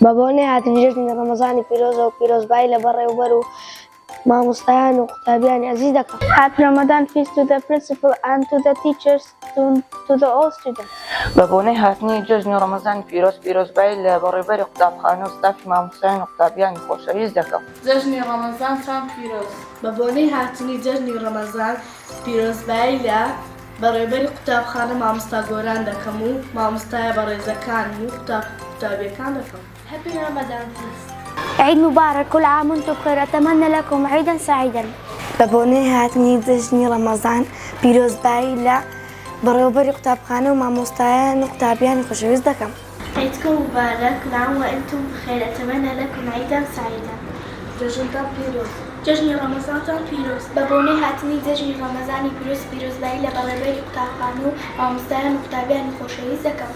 بابوني هاتني جشنی رمضانی پیروز و پیروزبایی لبرای وبرو مامۆستایان و قوتابیانی عزیز دەکەم. Happy Ramadan feast to the principal and to the teachers, to the all students. بەبوونەی هاتنی جژنی ڕەمەزانی پیرۆزبایی لە بەڕێوەبەری قوتابخانە و ستافی مامۆستایان و قوتابیانی خۆشەویست دەکەم. جژنی ڕەمەزانتان پیرۆز. بەبوونەی هاتنی جژنی ڕەمەزان پیرۆزبایی لە بەڕێوەبەری قوتابخانە مامۆستا گۆران دەکەم و مامۆستایە بەڕێزەکان و قوتابیەکان دەکەم. Happy Ramadan feast. عيد مبارك، كل عام وانتم بخير، أتمنى لكم عيدا سعيدا. بەبوونەی هاتنی جژنی ڕەمەزان پیرۆزبایی لە بەڕێوەبەری قوتابخانە و مامۆستایان و قوتابیانی خۆشەویست دەکەم. عيدكم مبارك، كل عام وأنتم بخير، أتمنى لكم عيدا سعيدا. جژنتان پیرۆز. جژنی ڕەمەزانتان پیرۆز. بەبوونەی هاتنی جژنی ڕەمەزانی پیرۆزبایی لە بەڕێوەبەری قوتابخانە و مامۆستایان و قوتابیانی خۆشەویست دەکەم.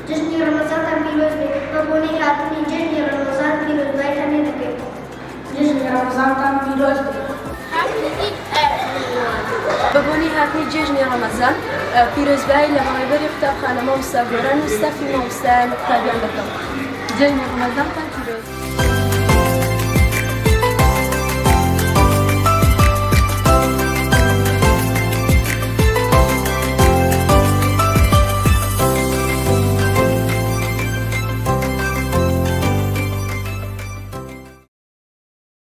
جشنی رمضان پیروز بێت. بەبوونەی هاتنی جشنی ڕەمەزان پیرۆزباییتان لێ دەکەین. جژنی ڕەمەزانتان پیرۆز بێت. بەبوونەی هاتنی جژنی ڕەمەزان پیرۆزبایی لە بەڕێوەبەری قوتابخانە مامۆستا گۆران و ستافی مامۆستایان و قوتابیان دەکەم. جژنی ڕەمەزانتان